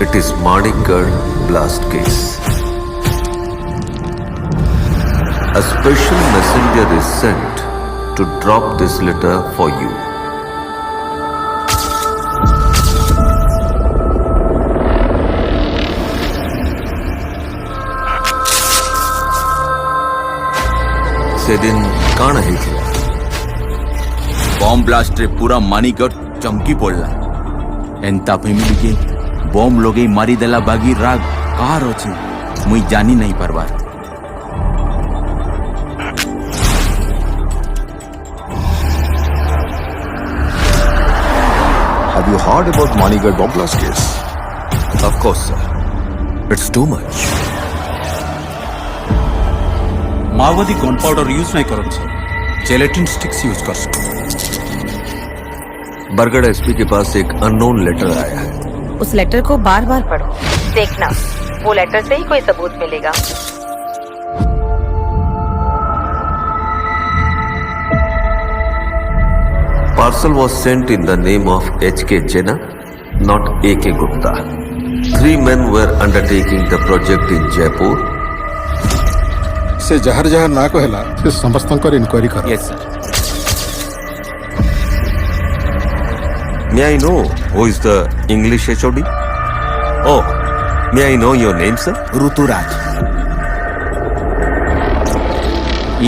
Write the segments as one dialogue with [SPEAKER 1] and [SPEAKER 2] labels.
[SPEAKER 1] It is Manigarh blast case. A special messenger is sent to drop this letter for you. ସେଦିନ କାଣା ହେଇଥିଲା?
[SPEAKER 2] Bomb blast रे पूरा मानीगढ़ चमकी पड़ला। एंता फैमिली के बॉम्ब लोगे मारी देला बागी राग कार अछि मुई जानी नहीं परबार।
[SPEAKER 3] Have you heard about Manigarh bomb blast case?
[SPEAKER 1] Of course, sir. It's too much.
[SPEAKER 4] माओवादी गन पाउडर यूज नहीं करन सर, जेलेटिन स्टिक्स यूज कर सकते।
[SPEAKER 1] बरगढ़ एसपी के पास एक अननोन लेटर आया है।
[SPEAKER 5] उस लेटर को बार बार पढ़ो, देखना वो लेटर से ही कोई सबूत मिलेगा।
[SPEAKER 1] Parcel was sent in the name of H.K. Jena, not A.K. Gupta. 3 men were undertaking the project in Jaipur.
[SPEAKER 6] से जहर जहर ना कहला से समस्त इंक्वायरी कर।
[SPEAKER 2] Yes sir.
[SPEAKER 1] May I know who is the English HOD? Oh, may I know your name, sir?
[SPEAKER 2] Rituraj.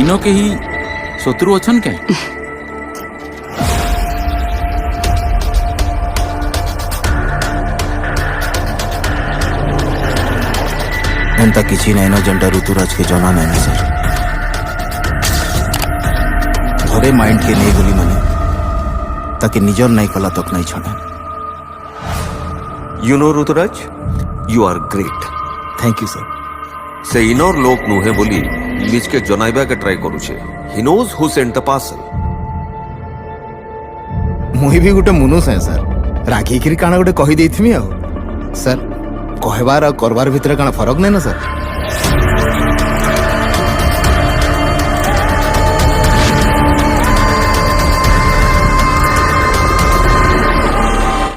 [SPEAKER 2] इनो के ही शत्रु अछन के?
[SPEAKER 7] एंता किसी नहीं जेनटा ऋतुराज के जना नहीं सर। घरे माइंड के नहीं गोली मानी ताकि निजर नहीं कला तक नहीं छाने।
[SPEAKER 1] You know Ruturaj? You are great.
[SPEAKER 7] Thank you sir.
[SPEAKER 1] से इनोर लोक नुहे बोली निज के जनाइबा के ट्राई करू छे। He knows who sent the parcel.
[SPEAKER 7] मुही भी गोटे मुनुस है सर। राखी किरी काना गोटे कही देइथिमी आ सर। कहबार और करबार भितर काना फरक नहीं ना सर।